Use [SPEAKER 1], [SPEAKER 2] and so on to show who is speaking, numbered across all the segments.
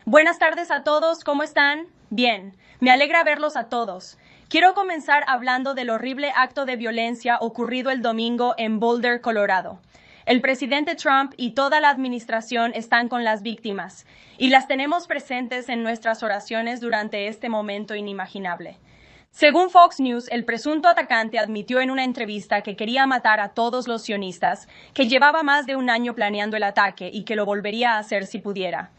[SPEAKER 1] Buenas tardes a todos, ¿cómo están? Bien, me alegra verlos a todos. Quiero comenzar hablando del horrible acto de violencia ocurrido el domingo en Boulder, Colorado. El presidente Trump y toda la administración están con las víctimas y las tenemos presentes en nuestras oraciones durante este momento inimaginable. Según Fox News, el presunto atacante admitió en una entrevista que quería matar a todos los sionistas, que llevaba más de un año planeando el ataque y que lo volvería a hacer si pudiera.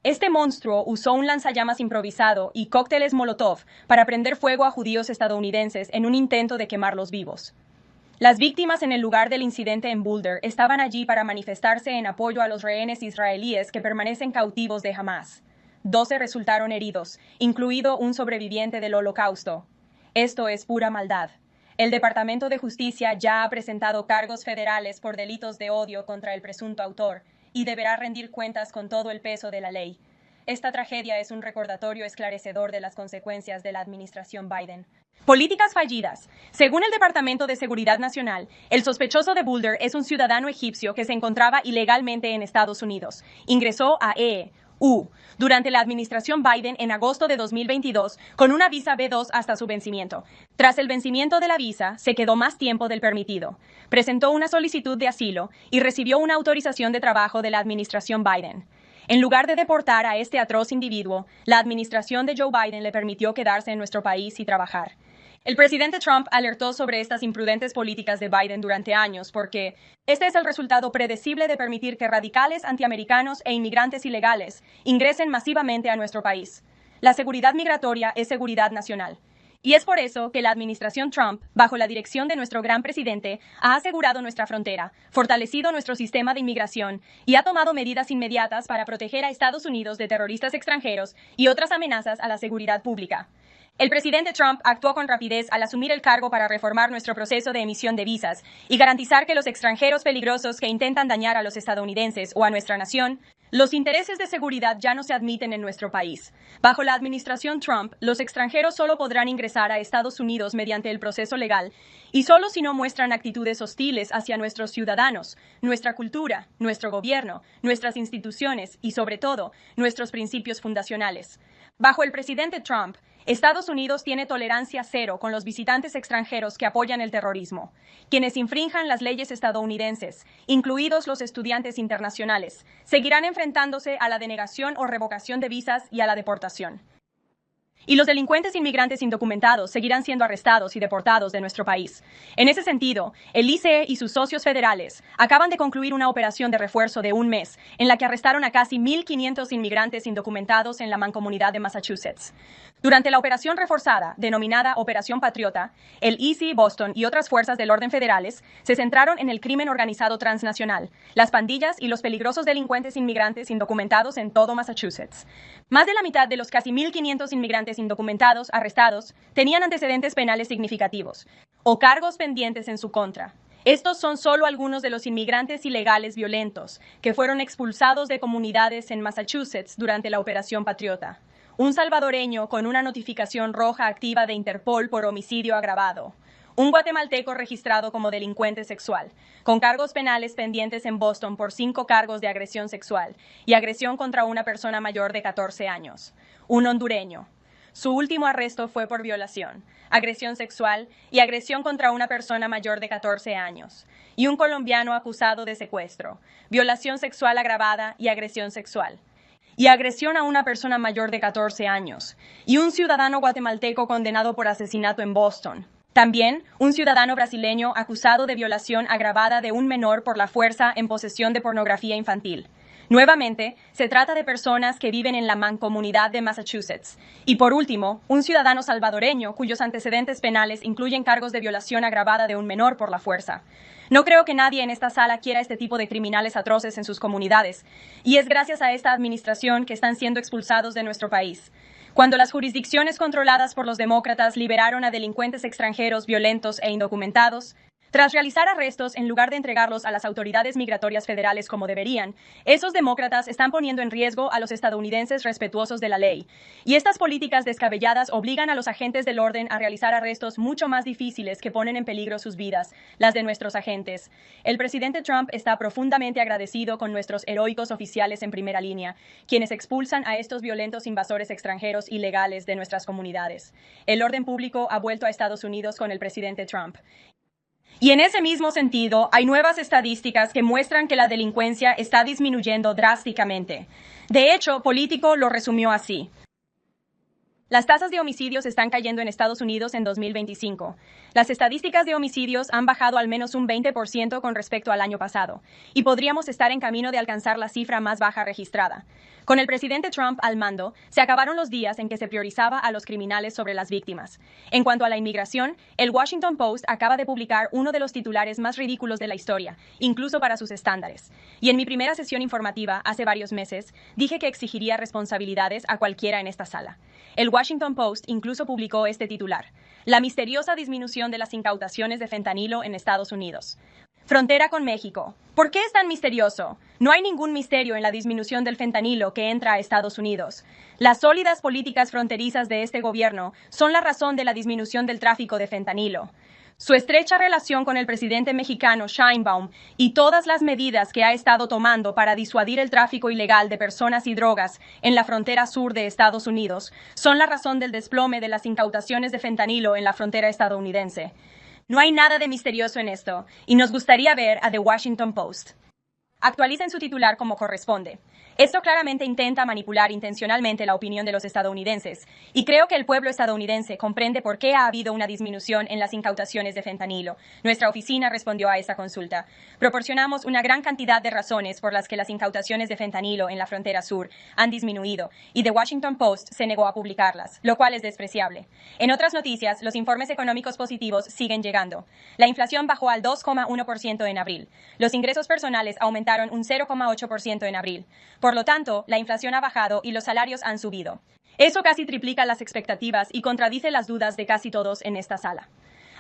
[SPEAKER 1] Este monstruo usó un lanzallamas improvisado y cócteles Molotov para prender fuego a judíos estadounidenses en un intento de quemarlos vivos. Las víctimas en el lugar del incidente en Boulder estaban allí para manifestarse en apoyo a los rehenes israelíes que permanecen cautivos de Hamás. 12 resultaron heridos, incluido un sobreviviente del Holocausto. Esto es pura maldad. El Departamento de Justicia ya ha presentado cargos federales por delitos de odio contra el presunto autor y deberá rendir cuentas con todo el peso de la ley. Esta tragedia es un recordatorio esclarecedor de las consecuencias de la administración Biden. Políticas fallidas. Según el Departamento de Seguridad Nacional, el sospechoso de Boulder es un ciudadano egipcio que se encontraba ilegalmente en Estados Unidos. Ingresó a EU durante la administración Biden en agosto de 2022 con una visa B2 hasta su vencimiento. Tras el vencimiento de la visa, se quedó más tiempo del permitido. Presentó una solicitud de asilo y recibió una autorización de trabajo de la administración Biden. En lugar de deportar a este atroz individuo, la administración de Joe Biden le permitió quedarse en nuestro país y trabajar. El presidente Trump alertó sobre estas imprudentes políticas de Biden durante años porque este es el resultado predecible de permitir que radicales antiamericanos e inmigrantes ilegales ingresen masivamente a nuestro país. La seguridad migratoria es seguridad nacional. Y es por eso que la administración Trump, bajo la dirección de nuestro gran presidente, ha asegurado nuestra frontera, fortalecido nuestro sistema de inmigración y ha tomado medidas inmediatas para proteger a Estados Unidos de terroristas extranjeros y otras amenazas a la seguridad pública. El presidente Trump actuó con rapidez al asumir el cargo para reformar nuestro proceso de emisión de visas y garantizar que los extranjeros peligrosos que intentan dañar a los estadounidenses o a nuestra nación, los intereses de seguridad ya no se admiten en nuestro país. Bajo la administración Trump, los extranjeros solo podrán ingresar a Estados Unidos mediante el proceso legal y solo si no muestran actitudes hostiles hacia nuestros ciudadanos, nuestra cultura, nuestro gobierno, nuestras instituciones y, sobre todo, nuestros principios fundacionales. Bajo el presidente Trump, Estados Unidos tiene tolerancia cero con los visitantes extranjeros que apoyan el terrorismo. Quienes infrinjan las leyes estadounidenses, incluidos los estudiantes internacionales, seguirán enfrentándose a la denegación o revocación de visas y a la deportación. Y los delincuentes inmigrantes indocumentados seguirán siendo arrestados y deportados de nuestro país. En ese sentido, el ICE y sus socios federales acaban de concluir una operación de refuerzo de un mes en la que arrestaron a casi 1,500 inmigrantes indocumentados en la mancomunidad de Massachusetts. Durante la operación reforzada, denominada Operación Patriota, el ICE, Boston y otras fuerzas del orden federales se centraron en el crimen organizado transnacional, las pandillas y los peligrosos delincuentes inmigrantes indocumentados en todo Massachusetts. Más de la mitad de los casi 1,500 inmigrantes indocumentados arrestados tenían antecedentes penales significativos o cargos pendientes en su contra. Estos son solo algunos de los inmigrantes ilegales violentos que fueron expulsados de comunidades en Massachusetts durante la Operación Patriota. Un salvadoreño con una notificación roja activa de Interpol por homicidio agravado. Un guatemalteco registrado como delincuente sexual, con cargos penales pendientes en Boston por 5 cargos de agresión sexual y agresión contra una persona mayor de 14 años. Un hondureño. Su último arresto fue por violación, agresión sexual y agresión contra una persona mayor de 14 años. Y un colombiano acusado de secuestro, violación sexual agravada y agresión sexual. Y agresión a una persona mayor de 14 años. Y un ciudadano guatemalteco condenado por asesinato en Boston. También un ciudadano brasileño acusado de violación agravada de un menor por la fuerza en posesión de pornografía infantil. Nuevamente, se trata de personas que viven en la mancomunidad de Massachusetts. Y por último, un ciudadano salvadoreño cuyos antecedentes penales incluyen cargos de violación agravada de un menor por la fuerza. No creo que nadie en esta sala quiera este tipo de criminales atroces en sus comunidades, y es gracias a esta administración que están siendo expulsados de nuestro país. Cuando las jurisdicciones controladas por los demócratas liberaron a delincuentes extranjeros violentos e indocumentados, Tras realizar arrestos en lugar de entregarlos a las autoridades migratorias federales como deberían, esos demócratas están poniendo en riesgo a los estadounidenses respetuosos de la ley. Y estas políticas descabelladas obligan a los agentes del orden a realizar arrestos mucho más difíciles que ponen en peligro sus vidas, las de nuestros agentes. El presidente Trump está profundamente agradecido con nuestros heroicos oficiales en primera línea, quienes expulsan a estos violentos invasores extranjeros ilegales de nuestras comunidades. El orden público ha vuelto a Estados Unidos con el presidente Trump. Y en ese mismo sentido, hay nuevas estadísticas que muestran que la delincuencia está disminuyendo drásticamente. De hecho, Político lo resumió así. Las tasas de homicidios están cayendo en Estados Unidos en 2025. Las estadísticas de homicidios han bajado al menos un 20% con respecto al año pasado, y podríamos estar en camino de alcanzar la cifra más baja registrada. Con el presidente Trump al mando, se acabaron los días en que se priorizaba a los criminales sobre las víctimas. En cuanto a la inmigración, el Washington Post acaba de publicar uno de los titulares más ridículos de la historia, incluso para sus estándares. Y en mi primera sesión informativa, hace varios meses, dije que exigiría responsabilidades a cualquiera en esta sala. El Washington Post incluso publicó este titular: la misteriosa disminución de las incautaciones de fentanilo en Estados Unidos. Frontera con México. ¿Por qué es tan misterioso? No hay ningún misterio en la disminución del fentanilo que entra a Estados Unidos. Las sólidas políticas fronterizas de este gobierno son la razón de la disminución del tráfico de fentanilo. Su estrecha relación con el presidente mexicano Sheinbaum y todas las medidas que ha estado tomando para disuadir el tráfico ilegal de personas y drogas en la frontera sur de Estados Unidos son la razón del desplome de las incautaciones de fentanilo en la frontera estadounidense. No hay nada de misterioso en esto, y nos gustaría ver a The Washington Post. Actualicen su titular como corresponde. Esto claramente intenta manipular intencionalmente la opinión de los estadounidenses, y creo que el pueblo estadounidense comprende por qué ha habido una disminución en las incautaciones de fentanilo. Nuestra oficina respondió a esa consulta. Proporcionamos una gran cantidad de razones por las que las incautaciones de fentanilo en la frontera sur han disminuido, y The Washington Post se negó a publicarlas, lo cual es despreciable. En otras noticias, los informes económicos positivos siguen llegando. La inflación bajó al 2,1% en abril. Los ingresos personales aumentaron un 0,8% en abril. Por lo tanto, la inflación ha bajado y los salarios han subido. Eso casi triplica las expectativas y contradice las dudas de casi todos en esta sala.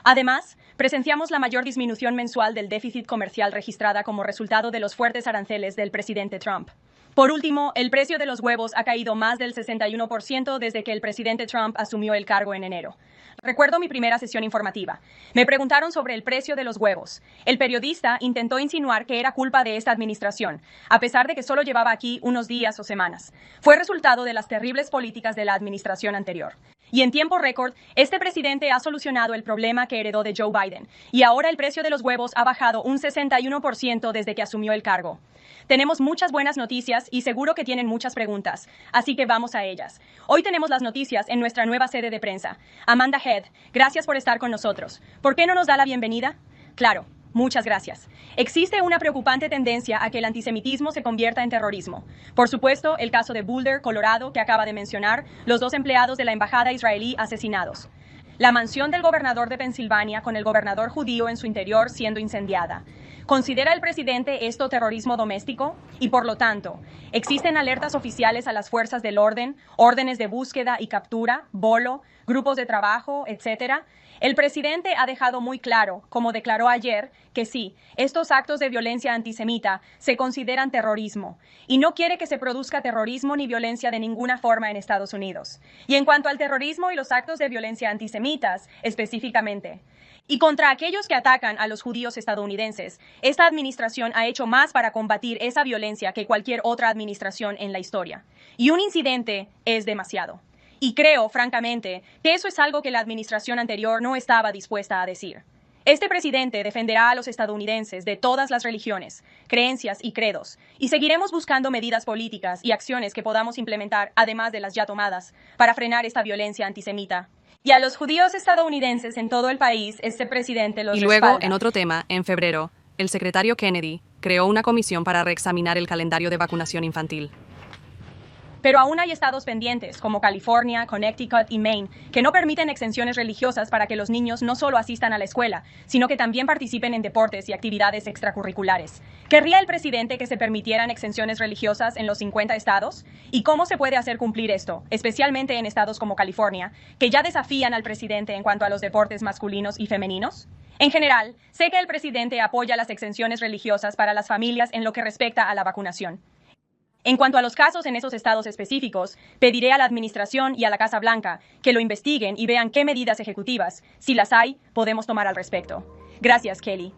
[SPEAKER 1] Además, presenciamos la mayor disminución mensual del déficit comercial registrada como resultado de los fuertes aranceles del presidente Trump. Por último, el precio de los huevos ha caído más del 61% desde que el presidente Trump asumió el cargo en enero. Recuerdo mi primera sesión informativa. Me preguntaron sobre el precio de los huevos. El periodista intentó insinuar que era culpa de esta administración, a pesar de que solo llevaba aquí unos días o semanas. Fue resultado de las terribles políticas de la administración anterior. Y en tiempo récord, este presidente ha solucionado el problema que heredó de Joe Biden, y ahora el precio de los huevos ha bajado un 61% desde que asumió el cargo. Tenemos muchas buenas noticias y seguro que tienen muchas preguntas, así que vamos a ellas. Hoy tenemos las noticias en nuestra nueva sede de prensa. Amanda Head, gracias por estar con nosotros. ¿Por qué no nos da la bienvenida? Claro. Muchas gracias. Existe una preocupante tendencia a que el antisemitismo se convierta en terrorismo. Por supuesto, el caso de Boulder, Colorado, que acaba de mencionar, los 2 empleados de la embajada israelí asesinados. La mansión del gobernador de Pensilvania con el gobernador judío en su interior siendo incendiada. ¿Considera el presidente esto terrorismo doméstico? Y por lo tanto, ¿existen alertas oficiales a las fuerzas del orden, órdenes de búsqueda y captura, bolo, grupos de trabajo, etcétera? El presidente ha dejado muy claro, como declaró ayer, que sí, estos actos de violencia antisemita se consideran terrorismo y no quiere que se produzca terrorismo ni violencia de ninguna forma en Estados Unidos. Y en cuanto al terrorismo y los actos de violencia antisemitas, específicamente, y contra aquellos que atacan a los judíos estadounidenses, esta administración ha hecho más para combatir esa violencia que cualquier otra administración en la historia. Y un incidente es demasiado. Y creo, francamente, que eso es algo que la administración anterior no estaba dispuesta a decir. Este presidente defenderá a los estadounidenses de todas las religiones, creencias y credos, y seguiremos buscando medidas políticas y acciones que podamos implementar, además de las ya tomadas, para frenar esta violencia antisemita. Y a los judíos estadounidenses en todo el país, este presidente los respalda.
[SPEAKER 2] Y luego, en otro tema, en febrero, el secretario Kennedy creó una comisión para reexaminar el calendario de vacunación infantil.
[SPEAKER 1] Pero aún hay estados pendientes, como California, Connecticut y Maine, que no permiten exenciones religiosas para que los niños no solo asistan a la escuela, sino que también participen en deportes y actividades extracurriculares. ¿Querría el presidente que se permitieran exenciones religiosas en los 50 estados? ¿Y cómo se puede hacer cumplir esto, especialmente en estados como California, que ya desafían al presidente en cuanto a los deportes masculinos y femeninos? En general, sé que el presidente apoya las exenciones religiosas para las familias en lo que respecta a la vacunación. En cuanto a los casos en esos estados específicos, pediré a la Administración y a la Casa Blanca que lo investiguen y vean qué medidas ejecutivas, si las hay, podemos tomar al respecto. Gracias, Kelly.